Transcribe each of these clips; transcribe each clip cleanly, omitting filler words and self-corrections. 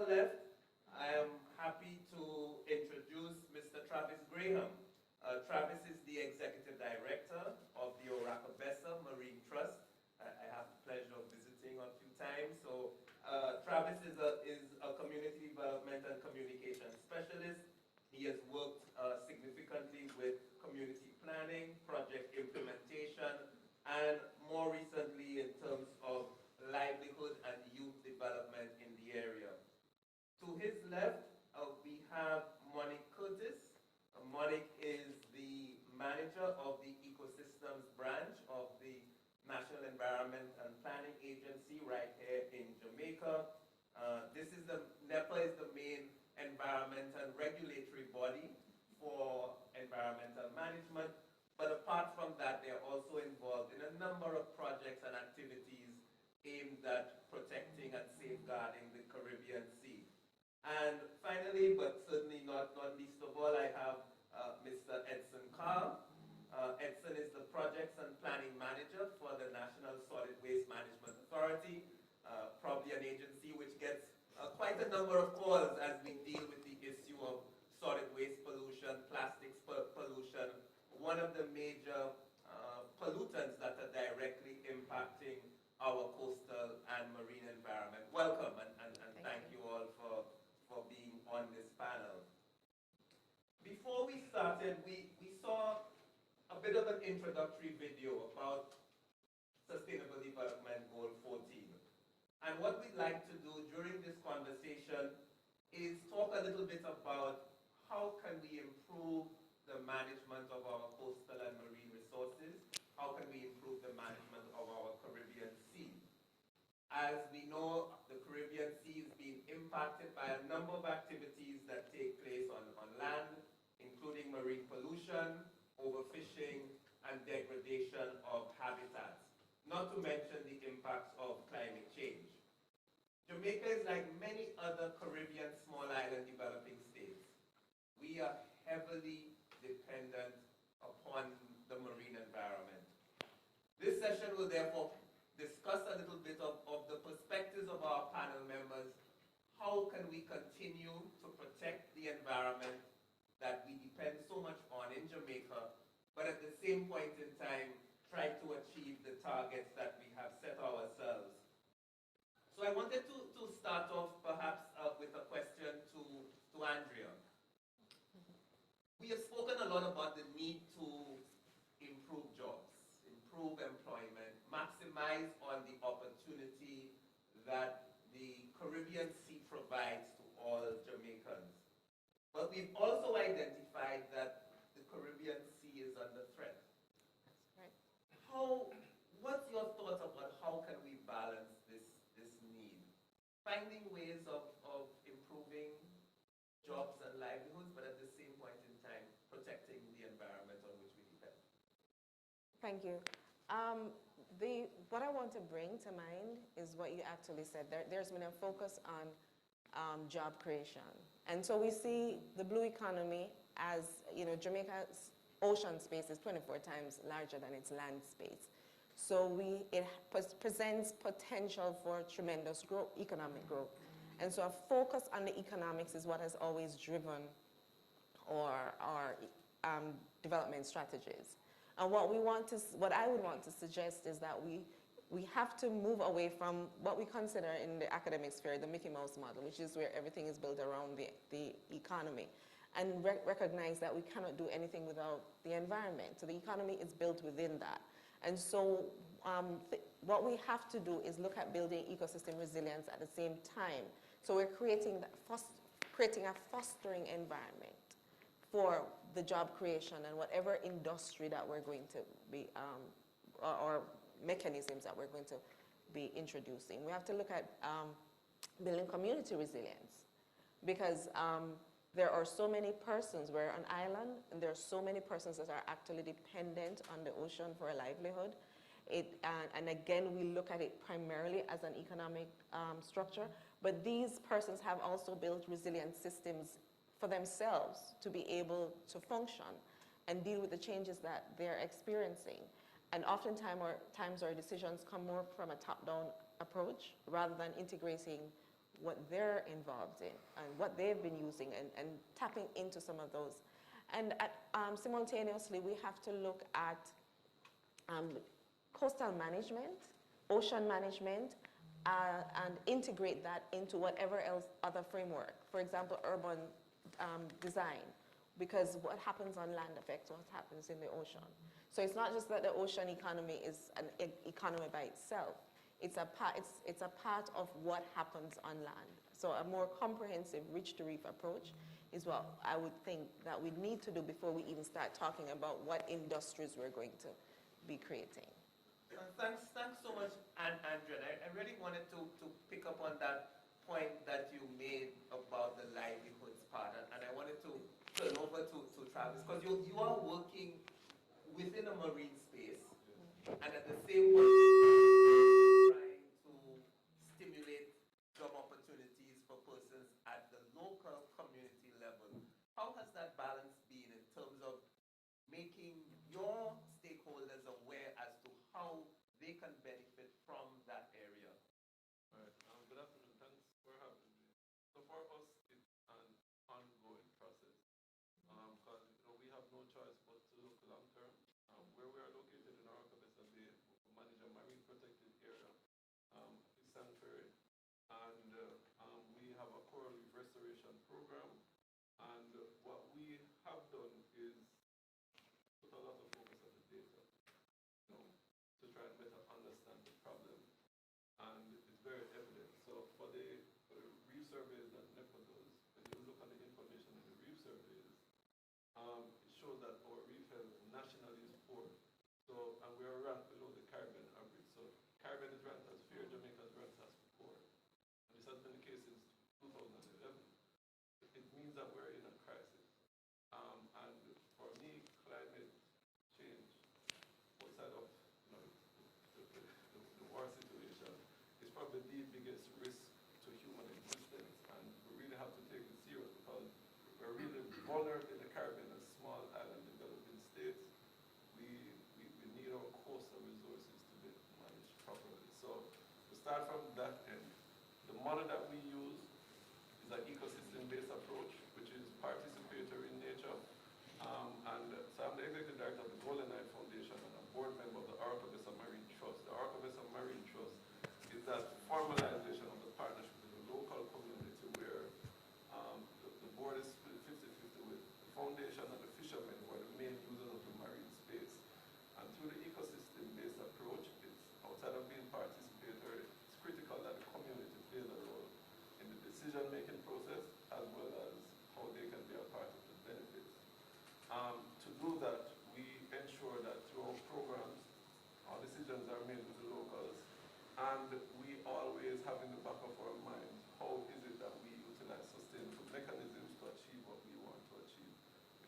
far left, I am happy to introduce Mr. Travis Graham. Travis is the Executive Director of the Oracabessa Marine Trust. I have the pleasure of visiting a few times. So Travis is a community development and communication specialist. He has worked significantly with community planning, project implementation, and more recently in terms of livelihood and youth development in the area. To his left, we have Monique. Monique is the manager of the Ecosystems branch of the National Environment and Planning Agency right here in Jamaica. NEPA is the main environment and regulatory body for environmental management, but apart from that, they're also involved in a number of projects and activities aimed at protecting and safeguarding the Caribbean Sea. And finally, but certainly not least of all, I have Mr. Edson Carr. Edson is the Projects and Planning Manager for the National Solid Waste Management Authority, probably an agency which gets quite a number of calls as we deal with the issue of solid waste pollution, plastics pollution, one of the major pollutants that are directly impacting our coastal and marine environment. Welcome, and thank you all for being on this panel. Before we started, we saw a bit of an introductory video about Sustainable Development Goal 14. And what we'd like to do during this conversation is talk a little bit about how can we improve the management of our coastal and marine resources, how can we improve the management of our Caribbean Sea. As we know, the Caribbean Sea is being impacted by a number of activities that take place on land, including marine pollution, overfishing, and degradation of habitats, not to mention the impacts of climate change. Jamaica is like many other Caribbean small island developing states. We are heavily dependent upon the marine environment. This session will therefore discuss a little bit of the perspectives of our panel members. How can we continue to protect the environment that we depend so much on in Jamaica, but at the same point in time, try to achieve the targets that we have set ourselves. So I wanted to start off perhaps with a question to Andrea. We have spoken a lot about the need to improve jobs, improve employment, maximize on the opportunity that the Caribbean Sea provides to all Jamaicans. But we've also identified that the Caribbean Sea is under threat. That's right. What's your thoughts about how can we balance this need? Finding ways of improving jobs and livelihoods, but at the same point in time, protecting the environment on which we depend. Thank you. What I want to bring to mind is what you actually said. There's been a focus on job creation. And so we see the blue economy as, Jamaica's ocean space is 24 times larger than its land space. So it presents potential for tremendous growth, economic growth. And so a focus on the economics is what has always driven our development strategies. And what I would want to suggest is that we have to move away from what we consider in the academic sphere the Mickey Mouse model, which is where everything is built around the economy, and recognize that we cannot do anything without the environment. So the economy is built within that. And so what we have to do is look at building ecosystem resilience at the same time. So we're creating a fostering environment for the job creation and whatever industry that we're going to be, or mechanisms that we're going to be introducing. We have to look at building community resilience, because there are so many persons, we're an island, and there are so many persons that are actually dependent on the ocean for a livelihood. And again, we look at it primarily as an economic structure, but these persons have also built resilient systems for themselves to be able to function and deal with the changes that they're experiencing. And oftentimes our decisions come more from a top-down approach rather than integrating what they're involved in and what they've been using and tapping into some of those. And simultaneously, we have to look at coastal management, ocean management, and integrate that into whatever else other framework. For example, urban design, because what happens on land affects what happens in the ocean. So it's not just that the ocean economy is an economy by itself. It's a part of what happens on land. So a more comprehensive reach to reef approach is what I would think that we need to do before we even start talking about what industries we're going to be creating. Thanks so much, Andrea. I really wanted to pick up on that point that you made about the livelihoods part, and I wanted to turn over to Travis, because you are working within a marine space, and at the same time trying to stimulate job opportunities for persons at the local community level. How has that balance been in terms of making your stakeholders aware as to how they can benefit from that area? All right. Good afternoon. Thanks for having me. So for us, it's an ongoing process because we have no choice but to look long term. Where we are located in Oracabessa Bay, we manage a marine protected area, sanctuary, and we have a coral reef restoration program. And what we have done is put a lot of focus on the data, to try and better understand the problem. And it's very evident. So for the reef surveys that NEPA does, when you look at the information in the reef surveys, it shows that our reef health nationally is poor. So, and we are ranked below the Caribbean average. So Caribbean is ranked as fair, Jamaica is ranked as poor. And this has been the case since 2011. It means that we're in a crisis. And for me, climate change, outside of the war situation, is probably the biggest risk to human existence. And we really have to take it serious because we're really vulnerable in the Caribbean, a small island developing states. We need our coastal resources to be managed properly. So to start from that end, the model that we use is an ecosystem-based approach, which is participatory in nature. And so I'm the executive director of the Golden Eye Foundation and a board member of the Oracabessa Marine Trust. The Oracabessa Marine Trust is that formalization of the partnership with the local community where the board is split 50-50 with the foundation and the fishermen who are the main users of the marine space. And through the ecosystem-based approach, it's outside of being participatory, it's critical that the community plays a role in the decision-making process as well as how they can be a part of the benefits. To do that, we ensure that through our programs, our decisions are made with the locals, and we always have in the back of our mind, how is it that we utilize sustainable mechanisms to achieve what we want to achieve?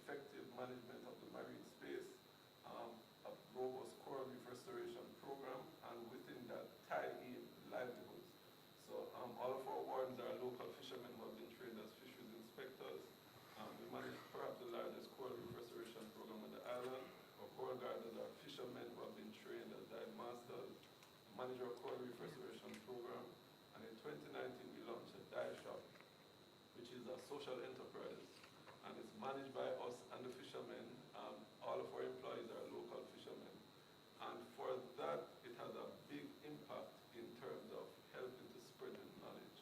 Effective management of the marine space, a robust coral reef restoration program, and within that, tie in livelihoods. So all of our wardens are local fishermen who have been trained as fisheries inspectors. We manage perhaps the largest coral reef restoration program on the island. Our coral gardeners are fishermen who have been trained as dive masters. We manage our coral reef restoration program. And in 2019, we launched a dive shop, which is a social enterprise. And it's managed by us and the fishermen. All of our employees are local fishermen. And for that, it has a big impact in terms of helping to spread the knowledge.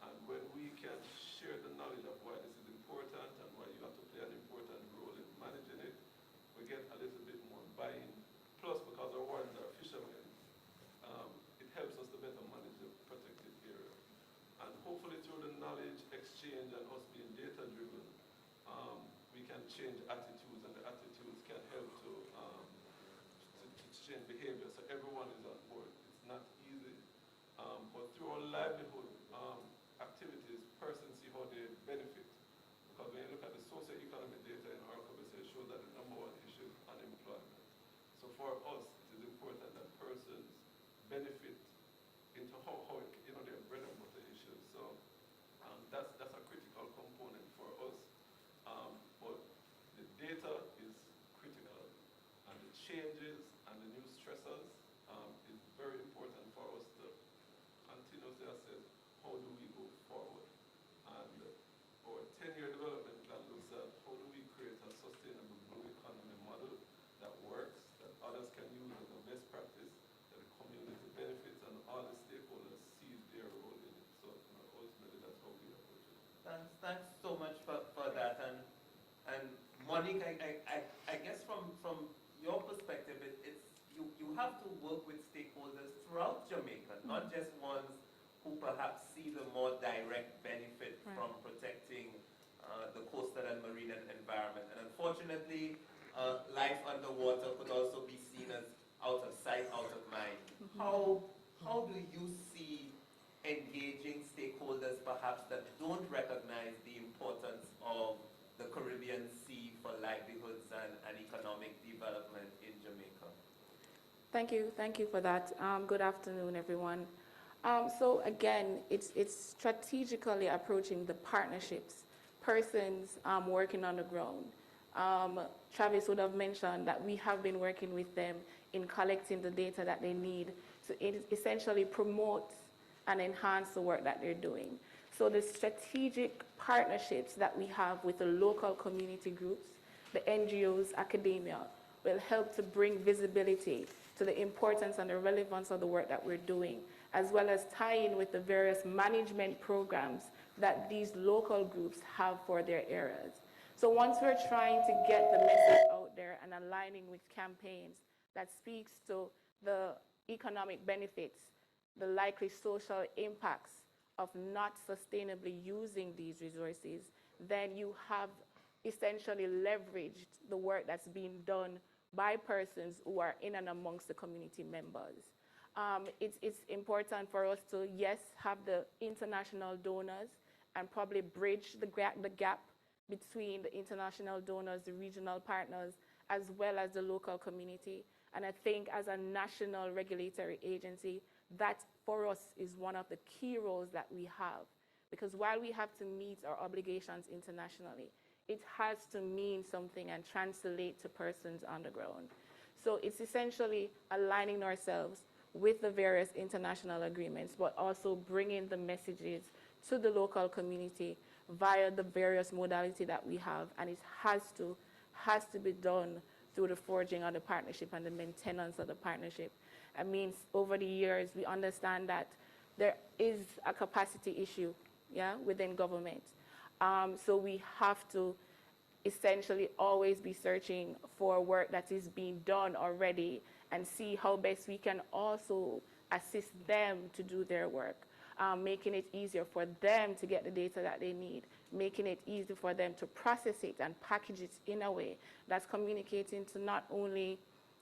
And when we can share the knowledge of why this is important and why you have to play an important role in managing it, we get a little bit more buy-in. Plus, because our wardens are fishermen, it helps us to better manage the protected area. And hopefully through the knowledge exchange and us being data-driven, we can change attitudes, and the attitudes can help to change behavior, so everyone is on board. It's not easy, but through our livelihood activities, persons see how they benefit. Because when you look at the socio-economic data in Oracabessa, it shows that the number one issue is unemployment. So for us, it is important that persons benefit into how their bread and butter issues. So that's a critical component for us. But the data is critical, and the changes and the new stressors is very important for us to continuously assess how do we go Thanks so much for that. And Monique, I guess from your perspective, you have to work with stakeholders throughout Jamaica, not just ones who perhaps see the more direct benefit from protecting the coastal and marine environment. And unfortunately, life underwater could also be seen as out of sight, out of mind. How do you see engaging stakeholders perhaps that don't recognize the importance of the Caribbean Sea for livelihoods and economic development in Jamaica? Thank you for that. Good afternoon, everyone. So again, it's strategically approaching the partnerships, persons working on the ground. Travis would have mentioned that we have been working with them in collecting the data that they need to essentially promote and enhance the work that they're doing. So the strategic partnerships that we have with the local community groups, the NGOs, academia, will help to bring visibility to the importance and the relevance of the work that we're doing, as well as tie in with the various management programs that these local groups have for their areas. So once we're trying to get the message out there and aligning with campaigns that speaks to the economic benefits, the likely social impacts of not sustainably using these resources, then you have essentially leveraged the work that's being done by persons who are in and amongst the community members. It's important for us to, yes, have the international donors and probably bridge the gap between the international donors, the regional partners, as well as the local community. And I think as a national regulatory agency, that for us is one of the key roles that we have. Because while we have to meet our obligations internationally, it has to mean something and translate to persons on the ground. So it's essentially aligning ourselves with the various international agreements, but also bringing the messages to the local community via the various modalities that we have. And it has to be done through the forging of the partnership and the maintenance of the partnership. I mean, over the years, we understand that there is a capacity issue, within government. So we have to essentially always be searching for work that is being done already and see how best we can also assist them to do their work, making it easier for them to get the data that they need, making it easy for them to process it and package it in a way that's communicating to not only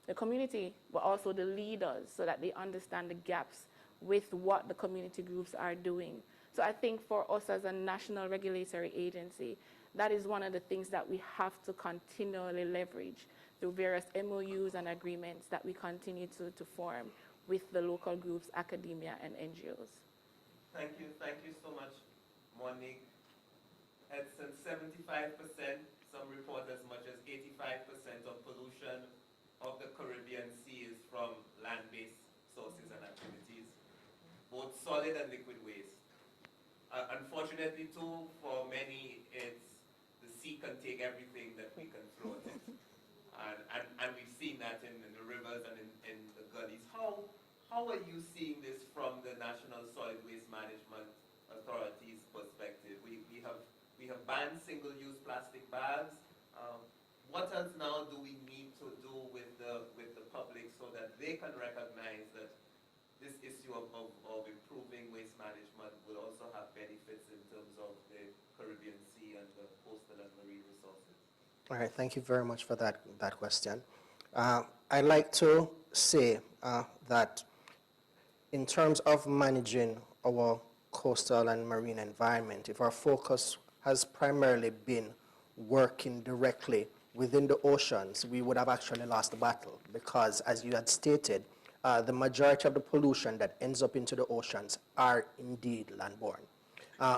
the community, but also the leaders so that they understand the gaps with what the community groups are doing. So I think for us as a national regulatory agency, that is one of the things that we have to continually leverage through various MOUs and agreements that we continue to form with the local groups, academia, and NGOs. Thank you so much, Monique. Edson, 75%, some report as much as 85% of pollution of the Caribbean Sea is from land-based sources and activities, both solid and liquid waste. Unfortunately, too, for many, it's the sea can take everything that we can throw at it. And we've seen that in the rivers and in the gullies. How are you seeing this from the National Solid Waste Management Authority's perspective? We have banned single-use plastic bags. What else now do we need to do with the public so that they can recognize that this issue of improving waste management will also have benefits in terms of the Caribbean Sea and the coastal and marine resources? All right, thank you very much for that question. I'd like to say that in terms of managing our coastal and marine environment, if our focus has primarily been working directly within the oceans, we would have actually lost the battle because, as you had stated, the majority of the pollution that ends up into the oceans are indeed landborne.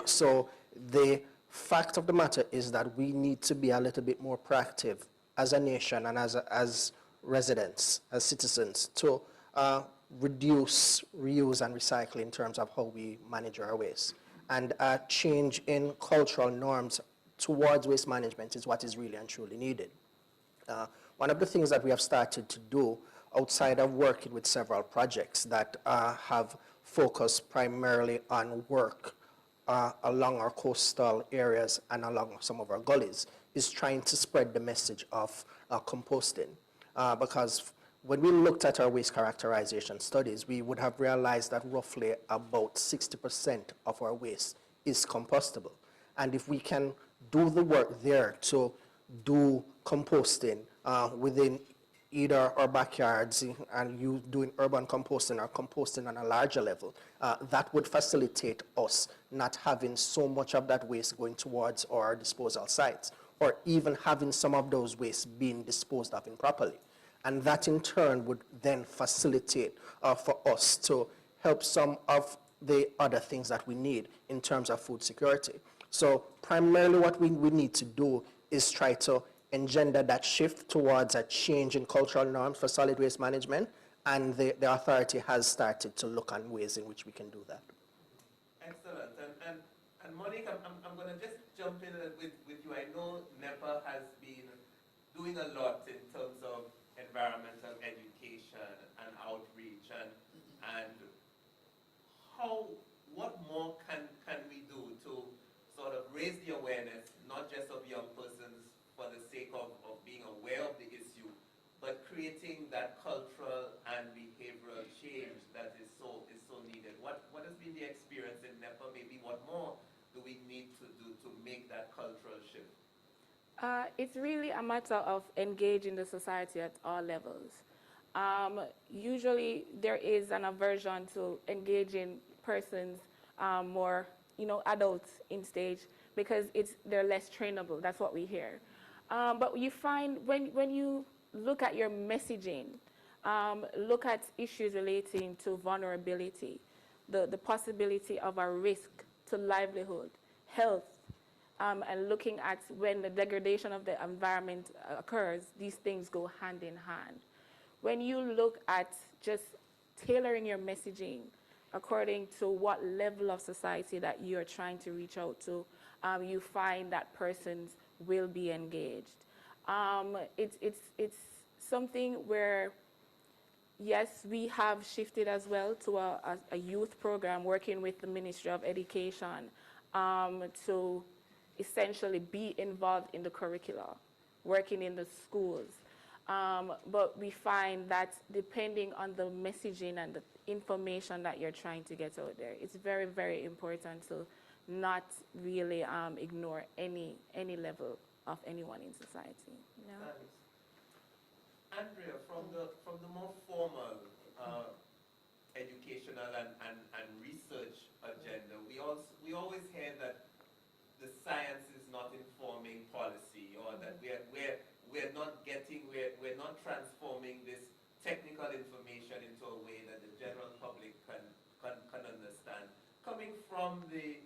So the fact of the matter is that we need to be a little bit more proactive as a nation and as residents, as citizens, to reduce, reuse, and recycle in terms of how we manage our waste. And a change in cultural norms towards waste management is what is really and truly needed. One of the things that we have started to do outside of working with several projects that have focused primarily on work along our coastal areas and along some of our gullies is trying to spread the message of composting. Because when we looked at our waste characterization studies, we would have realized that roughly about 60% of our waste is compostable. And if we can do the work there to do composting within either our backyards and you doing urban composting or composting on a larger level, that would facilitate us not having so much of that waste going towards our disposal sites, or even having some of those wastes being disposed of improperly. And that in turn would then facilitate for us to help some of the other things that we need in terms of food security. So primarily what we need to do is try to engender that shift towards a change in cultural norms for solid waste management, and the authority has started to look on ways in which we can do that. Excellent. And Monique, I'm going to just jump in with you. I know NEPA has been doing a lot in terms of environmental education and outreach, and what more can we do to sort of raise the awareness, not just of young persons for the sake of being aware of the issue, but creating that cultural and behavioral change that is so needed. What has been the experience in NEPA? Maybe what more do we need to do to make that cultural shift? It's really a matter of engaging the society at all levels. Usually there is an aversion to engaging persons more, adults in stage, because they're less trainable. That's what we hear. But you find when you look at your messaging, look at issues relating to vulnerability, the possibility of a risk to livelihood, health, and looking at when the degradation of the environment occurs, these things go hand in hand. When you look at just tailoring your messaging according to what level of society that you're trying to reach out to, you find that persons will be engaged. It's something where, yes, we have shifted as well to a youth program working with the Ministry of Education to essentially be involved in the curricula, working in the schools. But we find that depending on the messaging and the information that you're trying to get out there, it's very, very important to not really ignore any level of anyone in society. No? Thanks. Andrea, from the more formal educational and research agenda, we always hear that the science is not informing policy, or that we're not transforming this technical information into a way that the general public can understand. Coming from the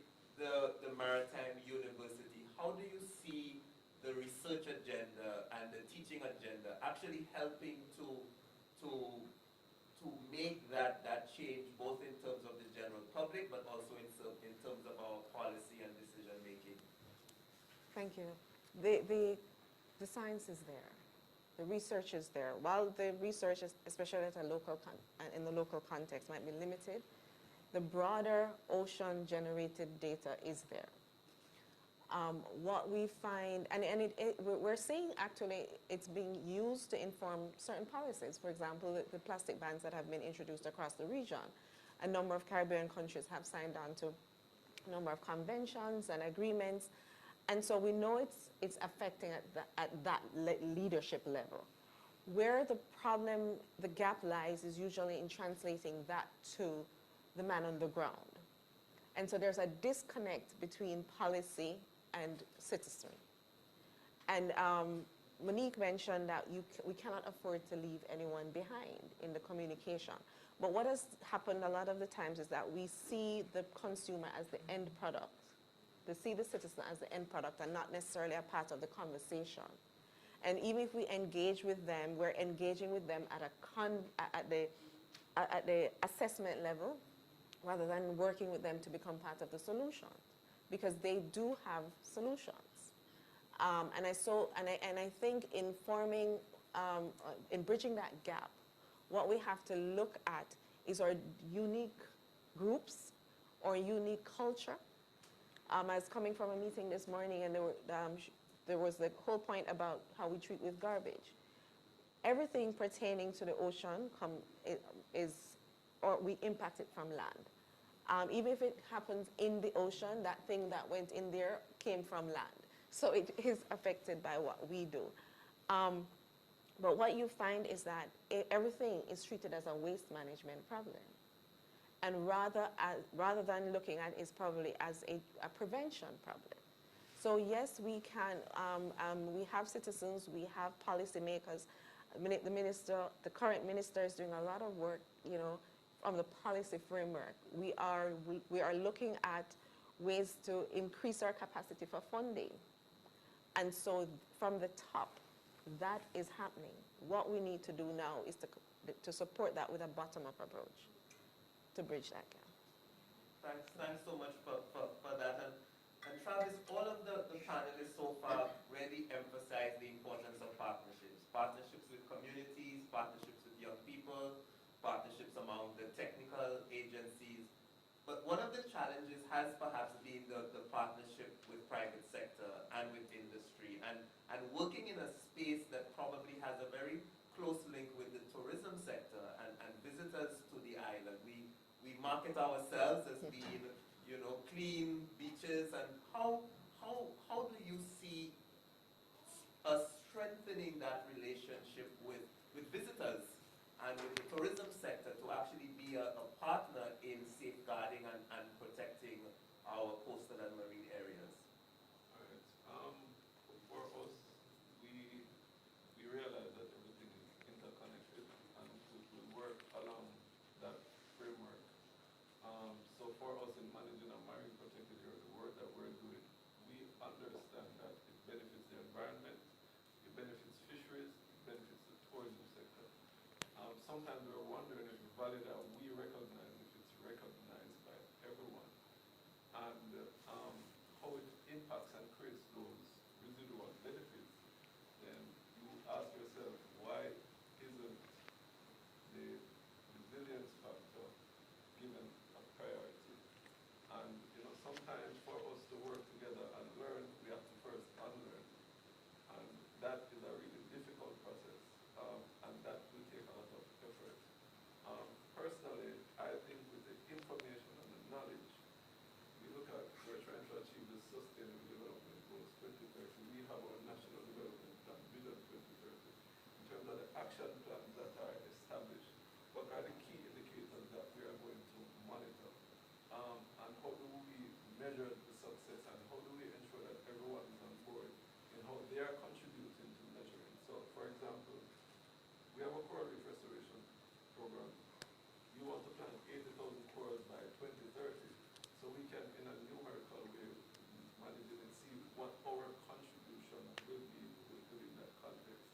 Maritime University, how do you see the research agenda and the teaching agenda actually helping to make that change, both in terms of the general public, but also in terms of our policy and decision making? Thank you. The science is there. The research is there. While the research, especially at in the local context, might be limited, the broader ocean-generated data is there. What we find, and we're seeing actually it's being used to inform certain policies. For example, the plastic bans that have been introduced across the region. A number of Caribbean countries have signed on to a number of conventions and agreements. And so we know it's affecting at that leadership level. Where the gap lies is usually in translating that to the man on the ground. And so there's a disconnect between policy and citizenry. And Monique mentioned that we cannot afford to leave anyone behind in the communication. But what has happened a lot of the times is that we see the consumer as the end product. They see the citizen as the end product and not necessarily a part of the conversation. And even if we engage with them, we're engaging with them at the assessment level, rather than working with them to become part of the solution, because they do have solutions. And I think in bridging that gap, what we have to look at is our unique groups or unique culture I was coming from a meeting this morning, and there was the whole point about how we treat with garbage. Everything pertaining to the ocean or we impact it from land. Even if it happens in the ocean, that thing that went in there came from land. So it is affected by what we do. But what you find is that everything is treated as a waste management problem. And rather than looking at it probably as a prevention problem. So yes, we can, we have citizens, we have policymakers. The current minister is doing a lot of work, from the policy framework. We are looking at ways to increase our capacity for funding. And so from the top, that is happening. What we need to do now is to support that with a bottom-up approach to bridge that gap. Thanks so much for that. And Travis, all of the panelists so far really emphasize the importance of partnerships. Partnerships with communities, partnerships with young people, partnerships among the technical agencies. But one of the challenges has perhaps been the partnership with private sector and with industry, and working in a space that probably has a very close link with the tourism sector and visitors to the island. We market ourselves as being, clean beaches, and how do you see us strengthening that relationship with visitors and with the tourism sector to actually be a partner in safeguarding and protecting our coastal and marine areas? All right. For us, we realize that everything is interconnected, and we work along that framework. So for us in managing a marine protected area, the work that we're doing, we understand that it benefits the environment, it benefits fisheries, it benefits the tourism sector. Sometimes we're wondering if the value that we recognize, if it's recognized by everyone, and how it impacts and creates those residual benefits. Then you ask yourself, why isn't the resilience factor given a priority? And sometimes for us to work together and learn, we have to first unlearn. And that is a really difficult process, and that will take a lot of effort. Personally, I think with the information and the knowledge, we look at, we're trying to achieve the Sustainable Development Goals 2030. We have our National Development Plan, Vision 2030. In terms of the action plans that are established, what are the key indicators that we are going to monitor? And how do we measure the success, and how do we ensure that everyone is on board in how they are contributing to measuring? So, for example, we have a coral reef restoration program. We want to plant 80,000 corals by 2030, so we can, in a numerical way, manage it and see what our contribution will be within that context.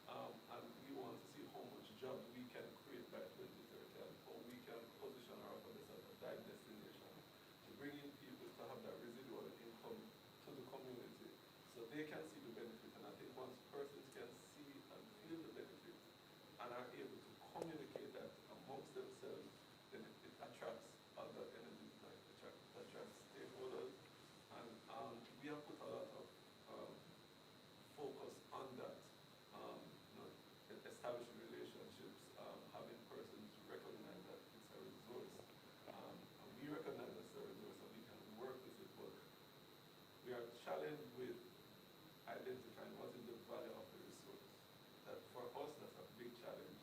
And we want to see how much jobs we can create by 2030, and how we can position ourselves as a dive destination to bring in people to have that residual income to the community, so they can see the benefit. And I think once persons can see and feel the benefit and are able to communicate that amongst themselves, then it attracts other entities, like attracts stakeholders. And we have put a lot of focus on that, establishing relationships, having persons recognize that it's a resource. And we recognize it's a resource and we can work with it, but we are challenged with identifying what is the value of the resource. That for us, that's a big challenge.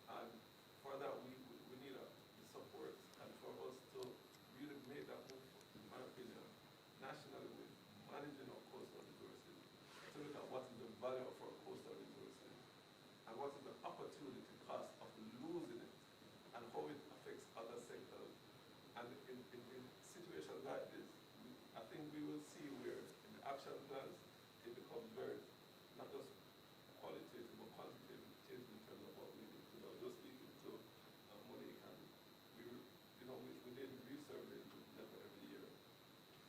And for that, we need the support. And for us to really make that move, in my opinion, nationally with managing our coastal resources, to look at what is the value of our coastal resources, and what is the opportunity cost of losing it, and how it affects other sectors. And in situations like this, I think we will see where in the action plans, it becomes very, not just qualitative, but quantitative in terms of what we do. I was just speaking to Monique, and we did resurveys with NEPA every year,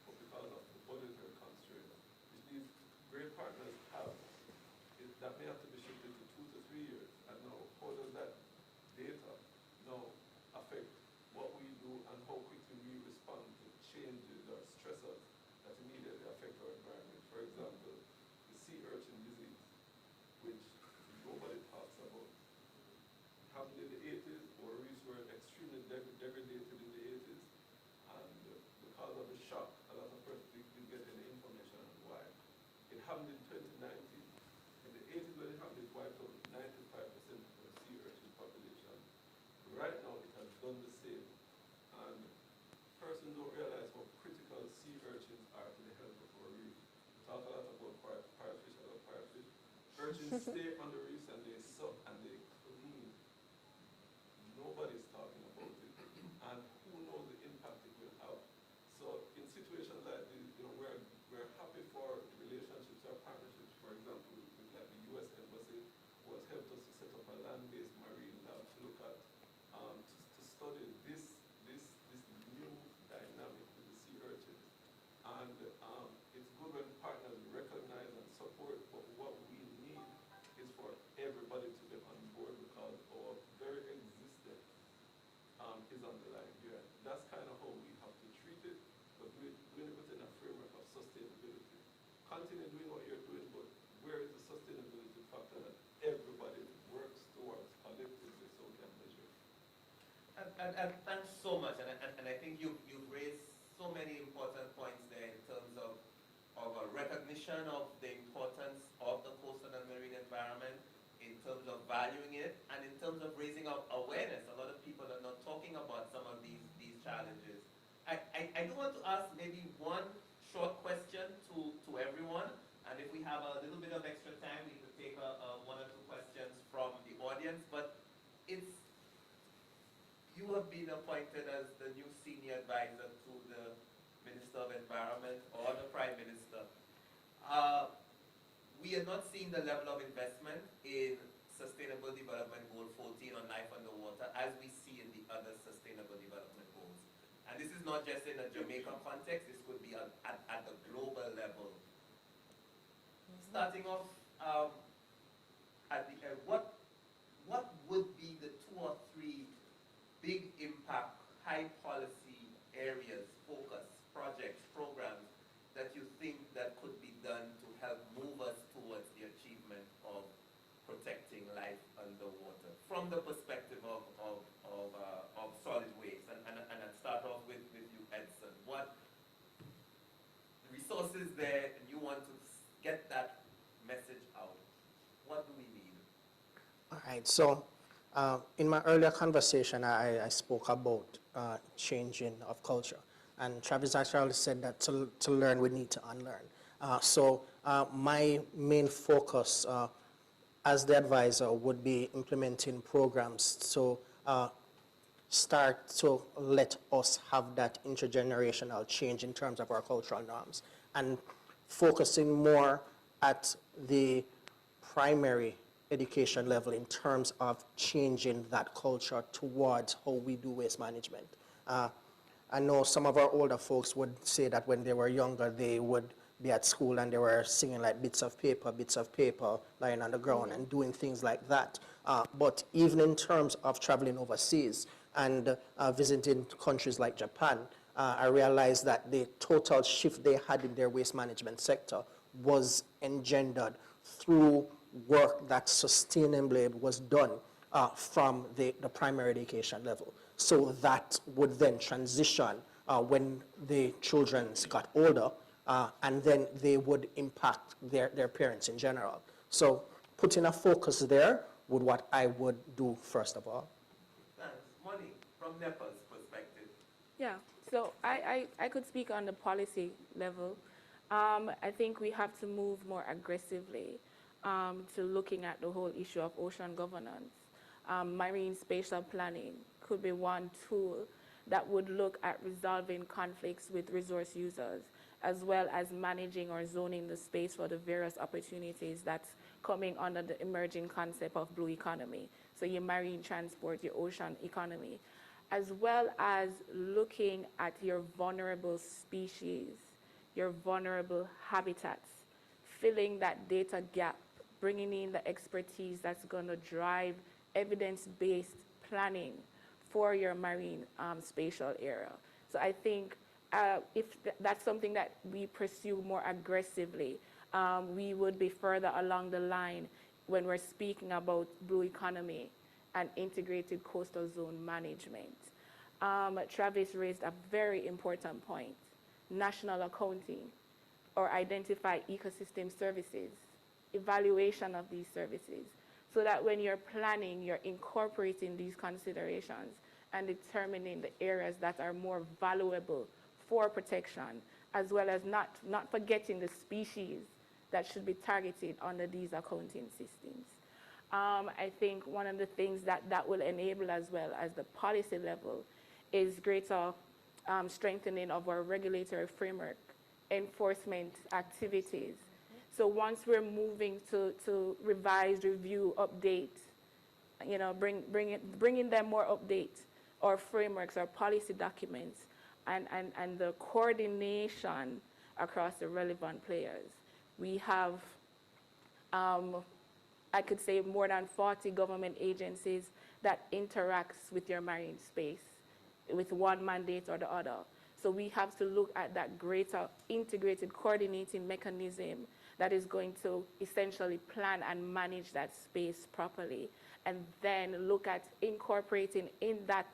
but because of the budgetary constraints, which these great partners have, that may have to be shifted to 2 to 3 years. And now, how does that data now affect what we do and how quickly we respond to changes or stressors happened in 2019. In the 80s when it happened, it wiped out 95% of the sea urchin population. Right now, it has done the same. And persons don't realize how critical sea urchins are to the health of our reef. We talk a lot about parrotfish, I love parrotfish. Urchins stay on the reefs and they suck and they clean. Nobody's talking about it. And who knows the impact it will have. So in situations like this, we're happy for relationships or partnerships, for example, with like the U.S. Embassy, who has helped us to set up a land-based marine lab to look at, to study this new dynamic with the sea urchins. And it's good when partners recognize and support, but what we need is for everybody to get on board because our very existence is on the line here. That's kind of how we have to treat it, but doing it within a framework of sustainability. Continue doing what you're doing, but where is the sustainability factor that everybody works towards collectively so we can measure? And thanks so much, and I think you've raised so many important points there in terms of a recognition of the importance of the coastal and marine environment, in terms of valuing it, and in terms of raising up awareness. A lot of people are not talking about some of these challenges. I do want to ask maybe one short question to everyone, and if we have a little bit of extra time, we could take one or two questions from the audience, but you have been appointed as the new senior advisor to the Minister of Environment or the Prime Minister. We are not seeing the level of investment in Sustainable Development Goal 14 on life underwater as we see in the other Sustainable Development Goals. And this is not just in a Jamaica context, this could be at the global level. Starting off, what would be the 2 or 3 big impact, high policy areas, focus, projects, programs that you think that could be done to help move us towards the achievement of protecting life underwater from the perspective of solid waste? And I'd start off with you, Edson. What resources there, and you want to get that message out? What do we need? All right, so in my earlier conversation, I spoke about changing of culture. And Travis actually said that to learn, we need to unlearn. So my main focus as the advisor would be implementing programs to start to let us have that intergenerational change in terms of our cultural norms and focusing more at the primary education level in terms of changing that culture towards how we do waste management. I know some of our older folks would say that when they were younger, they would be at school and they were singing like bits of paper lying on the ground and doing things like that. But even in terms of traveling overseas and visiting countries like Japan, I realized that the total shift they had in their waste management sector was engendered through work that sustainably was done from the primary education level. So that would then transition when the children got older, and then they would impact their parents in general. So putting a focus there would what I would do first of all. Thanks. Monique, from NEPA's perspective. Yeah, so I could speak on the policy level. I think we have to move more aggressively to looking at the whole issue of ocean governance. Marine spatial planning could be one tool that would look at resolving conflicts with resource users, as well as managing or zoning the space for the various opportunities that's coming under the emerging concept of blue economy. So your marine transport, your ocean economy, as well as looking at your vulnerable species, your vulnerable habitats, filling that data gap, bringing in the expertise that's going to drive evidence-based planning for your marine spatial area. So I think if that's something that we pursue more aggressively, we would be further along the line when we're speaking about blue economy and integrated coastal zone management. Travis raised a very important point, national accounting. or identify ecosystem services, evaluation of these services, so that when you're planning, you're incorporating these considerations and determining the areas that are more valuable for protection, as well as not forgetting the species that should be targeted under these accounting systems. I think one of the things that will enable, as well as the policy level, is greater strengthening of our regulatory framework, enforcement activities. So once we're moving to revise, review, update, bringing them more update, or frameworks or policy documents, and the coordination across the relevant players. We have, I could say, more than 40 government agencies that interacts with your marine space with one mandate or the other. So we have to look at that greater integrated coordinating mechanism that is going to essentially plan and manage that space properly, and then look at incorporating in that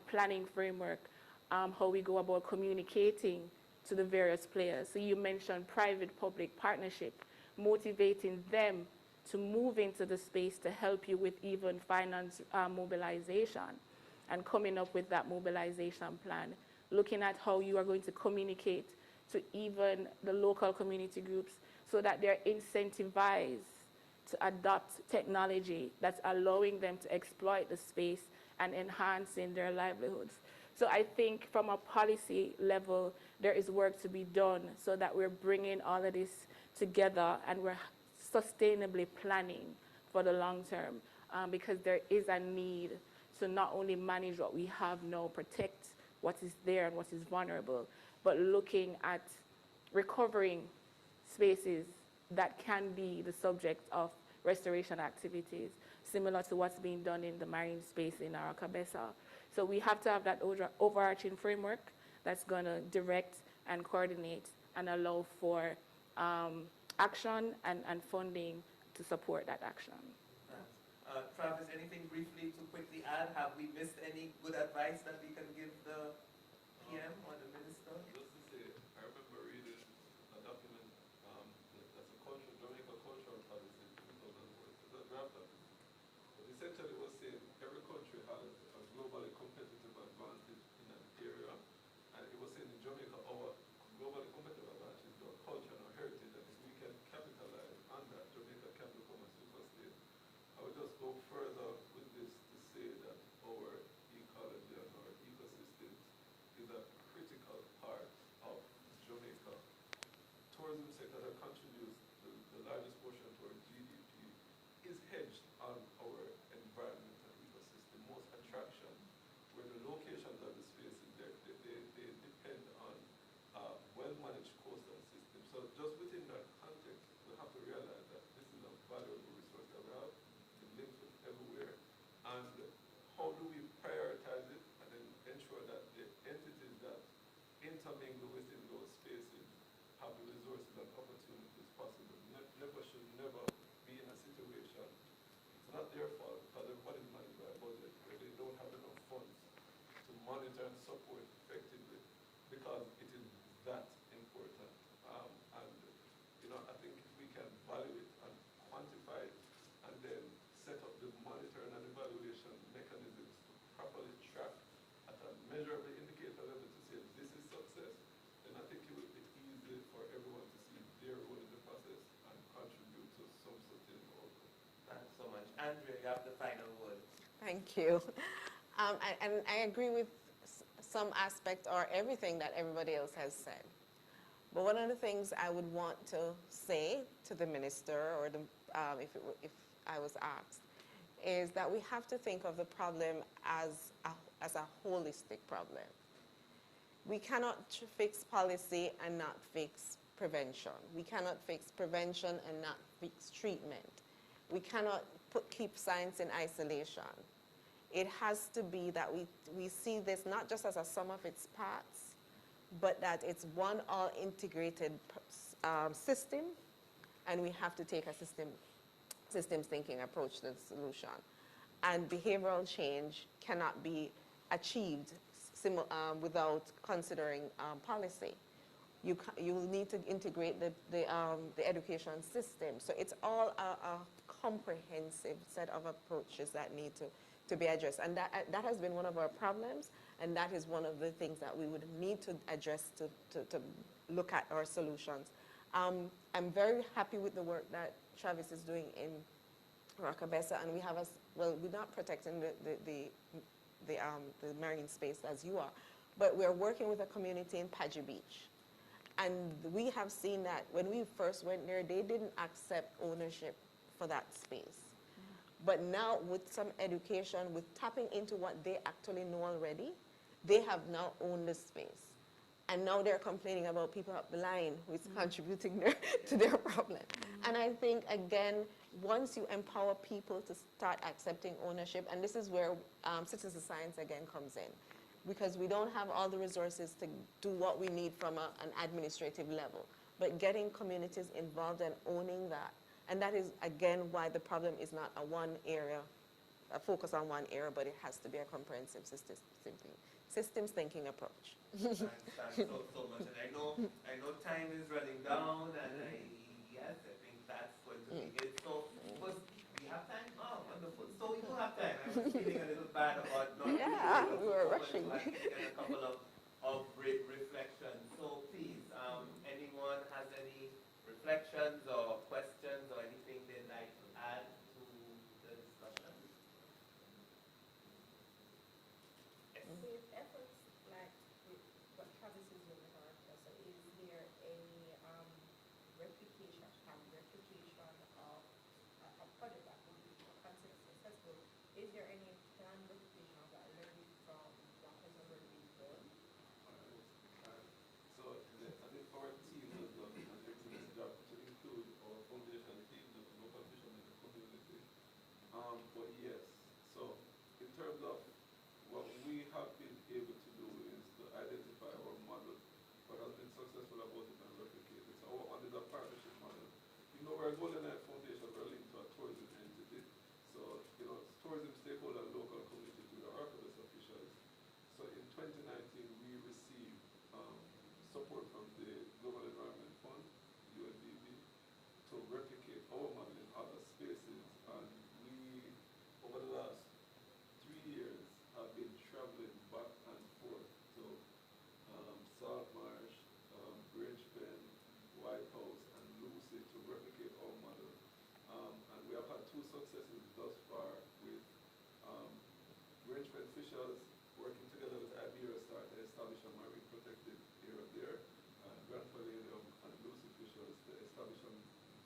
planning framework how we go about communicating to the various players. So you mentioned private-public partnership, motivating them to move into the space to help you with even finance mobilization, and coming up with that mobilization plan, looking at how you are going to communicate to even the local community groups so that they're incentivized to adopt technology that's allowing them to exploit the space and enhancing their livelihoods. So I think from a policy level, there is work to be done so that we're bringing all of this together and we're sustainably planning for the long term, because there is a need to not only manage what we have now, protect what is there and what is vulnerable, but looking at recovering spaces that can be the subject of restoration activities, similar to what's being done in the marine space in Oracabessa. So we have to have that overarching framework that's going to direct and coordinate and allow for action and funding to support that action. Travis, anything briefly to quickly add? Have we missed any good advice that we can give the PM or the minister? Just to say, I remember reading a document that's a Jamaica cultural policy in 2004. It's a draft document. But essentially it was saying every country has a globally competitive advantage in an area. And it was saying in Jamaica, our globally competitive advantage is our culture and our heritage. And if we can capitalize on that, Jamaica can become a super state. I would just go further with this to say that our ecology and our ecosystems is a critical part of Jamaica. Tourism sector that contributes the largest portion to our GDP is hedged on our environment and ecosystem. Most attractions, where the locations of the spaces, they depend on well-managed coastal systems. So just within that context, we have to realize that this is a valuable resource that we have. It links with everywhere. And how do we prioritize it and then ensure that the entities that intermingle within those spaces have the resources and opportunities possible? NEPA should never be in a situation, it's not their fault, because everybody's managed by a budget where they don't have enough funds to monitor and support effectively, because it is that important. I think if we can value it and quantify it and then set up the monitoring and evaluation mechanisms to properly track at a measurable indicator level to say this is success, then I think it will be easy for everyone to see their role in the process and contribute to some sustainable outcome. Thanks so much. Andrea, you have the final word. Thank you. And I agree with some aspect or everything that everybody else has said. But one of the things I would want to say to the minister, or if I was asked, is that we have to think of the problem as a holistic problem. We cannot fix policy and not fix prevention. We cannot fix prevention and not fix treatment. We cannot keep science in isolation. It has to be that we see this not just as a sum of its parts, but that it's one all-integrated system, and we have to take a systems thinking approach to the solution. And behavioral change cannot be achieved without considering policy. you need to integrate the education system. So it's all a comprehensive set of approaches that need to be addressed. And that has been one of our problems, and that is one of the things that we would need to address to look at our solutions. I'm very happy with the work that Travis is doing in Oracabessa, and we have well, we're not protecting the marine space as you are, but we're working with a community in Pagy Beach. And we have seen that when we first went there, they didn't accept ownership for that space. But now with some education, with tapping into what they actually know already, they have now owned the space. And now they're complaining about people up the line who is contributing to their problem. And I think, again, once you empower people to start accepting ownership, and this is where citizen science again comes in, because we don't have all the resources to do what we need from an administrative level. But getting communities involved and owning that, and that is, again, why the problem is not a focus on one area, but it has to be a comprehensive systems thinking approach. I understand so much, and I know time is running down, and yes, I think that's going to be it. So, we have time? Oh, wonderful. So we do have time. I was feeling a little bad about not being able to we were go, but rushing. I think a couple of reflections. So please, anyone has any reflections or questions or anything they'd like to add to the discussion? With efforts like what Travis is doing with our professor, is there any replication of a project that would be considered successful? Is there any planned replication of that learning from what has already been done? So I think our team has done an excellent job to include our foundation team, the local fishermen in the community. But yes, so in terms of what we have been able to do is to identify our model, what has been successful about it and replicate it. So our one is a partnership model. You know, we're Golden Eye Foundation, we're linked to a tourism entity. So, you know, tourism stakeholder and local community to the Oracabessa officials. So in 2019, we received support from the Global Environment Fund, UNDP, to replicate our model in other spaces. And we, over the last 3 years, have been traveling back and forth to Saltmarsh, Bridgepen, White House, and Lucy to replicate our model. And we have had 2 successes thus far with Bridgepen officials working together with Iberia Star to establish a marine protected area there, and Grand Palladium and Lucy officials to establish a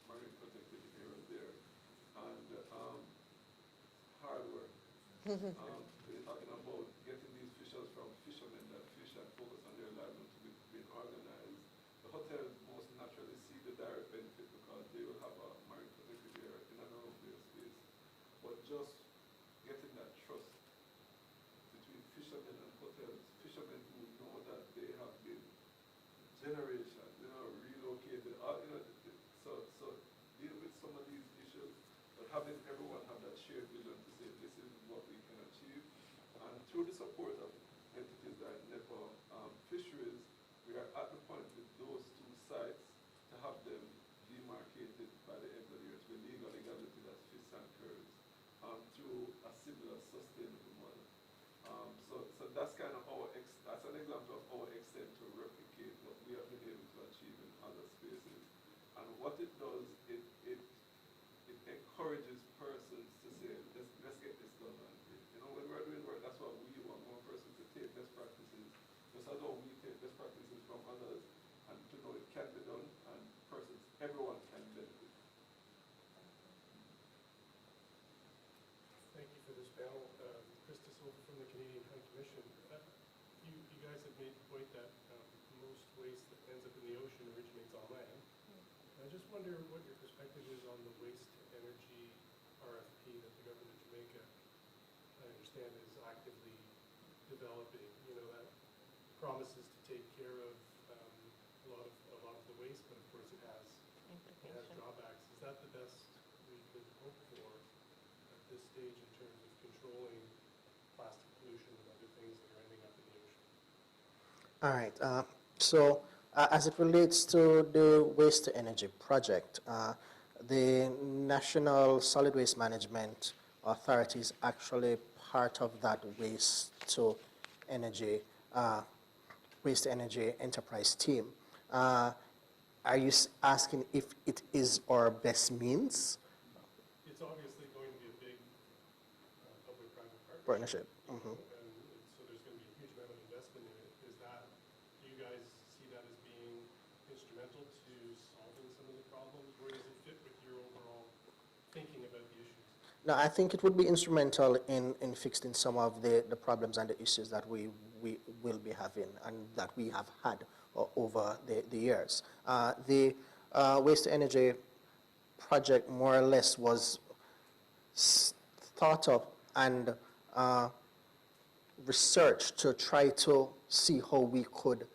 marine protected area there. And hard work. We're talking about getting these officials from fishermen that fish and focus on their livelihood to be organized. The hotels most naturally see the direct benefit because they will have a marine protected area in and around their space. But just getting that trust between fishermen and hotels, fishermen who know that they have been generations, you know, relocated, so deal with some of these issues, but having everyone have that shared vision to say this is what we can achieve. And through the support of entities like NEPA fisheries, we are at the point with those 2 sites to have them demarcated by the end of the year to be legally gazetted as fish anchors through a similar sustainable model. So that's kind of that's an example of our extent to replicate what we have been able to achieve in other spaces. And what it does, it encourages persons to say, let's get this done. And, you know, when we're doing work, that's what we want more persons to take best practices. Just as though we take best practices from others and to know it can be done and everyone can benefit. Thank you for this panel. Krista Silva from the Canadian High Commission. You guys have made the point that most waste that ends up in the ocean originates on land. I just wonder what your perspective is on the waste to energy RFP that the government of Jamaica, I understand, is actively developing. You know, that promises to take care of a lot of the waste, but of course it has drawbacks. Is that the best we could hope for at this stage in terms of controlling plastic pollution and other things that are ending up in the ocean? All right. So As it relates to the waste to energy project, the National Solid Waste Management Authority is actually part of that energy, waste to energy enterprise team. Are you asking if it is our best means? It's obviously going to be a big public-private Partnership. And so there's going to be a huge amount of investment in it. Do you guys see that as being instrumental to solving some of the problems? Where does it fit with your overall thinking about the issues? No, I think it would be instrumental in fixing some of the problems and the issues that we will be having and that we have had over the years. The waste to energy project more or less was thought up and researched to try to see how we could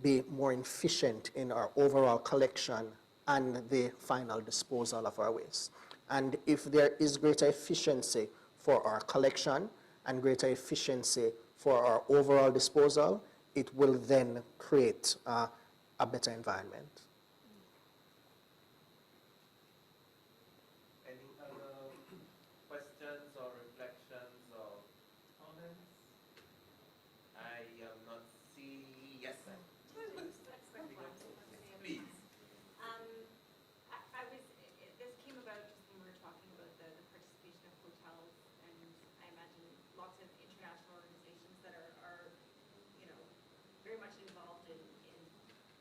be more efficient in our overall collection and the final disposal of our waste. And if there is greater efficiency for our collection and greater efficiency for our overall disposal, it will then create a better environment. Any other questions or reflections or comments? I am not seeing. Yes, sir. Please. This came about just when we were talking about the participation of hotels, and I imagine lots of international organizations that are very much involved in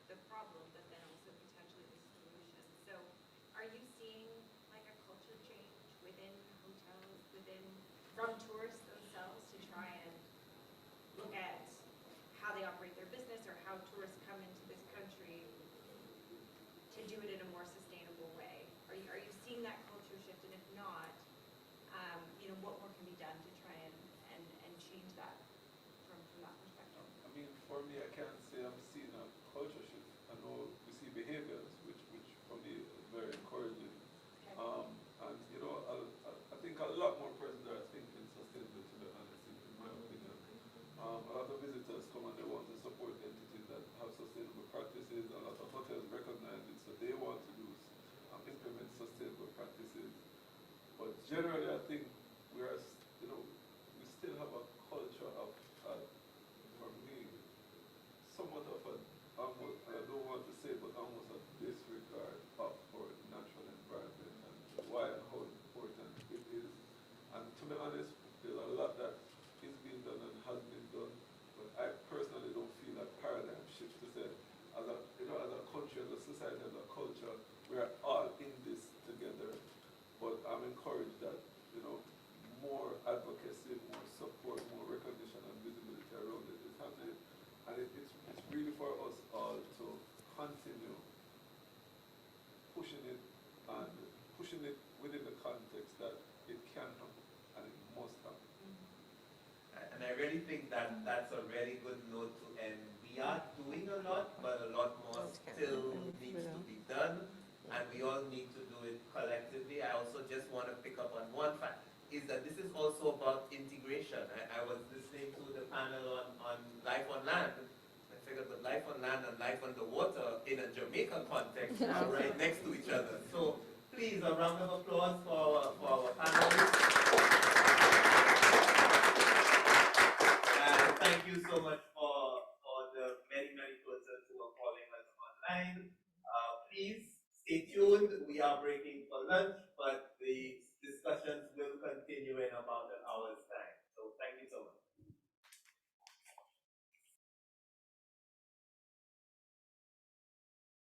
the problem, but then also potentially the solution. So are you seeing like a culture change within hotels, from tourists themselves to try and look at how they operate their business or how tourists come into this country to do it in a more sustainable way? Are you seeing that culture shift? And if not, what more can be done to try and change that from that perspective? I mean, for me, I can't say I'm seeing a culture shift. I know we see behaviors, which for me is very encouraging. Okay. And I think a lot more persons are thinking sustainable, to be honest, in my opinion. A lot of visitors come and they want to support entities that have sustainable practices. A lot of hotels recognize it, so they want to implement sustainable practices. But generally, I think we still have a culture of, for me, somewhat of almost, I don't want to say, but almost a disregard of our natural environment and why and how important it is. And to be honest, there's a lot that is being done and has been done, but I personally don't feel that paradigm shift to say, as a country, as a society, as a culture, we are all in this together. But I'm encouraged that, more advocacy, more support, more recognition and visibility around it is happening. And it's really for us all to continue pushing it within the context that it can happen and it must happen. And I really think that that's a really good note to end. We are doing a lot, but a lot more still needs to be done, and we all need to do it collectively. I also just want to pick up on one fact, is that this is also about integration. I was listening to the panel on life on land. I figured that life on land and life on the water in a Jamaica context are right next to each other. So please, a round of applause for our panelists. And thank you so much for the many persons who are calling us online. Please stay tuned. We are breaking for lunch, but the discussion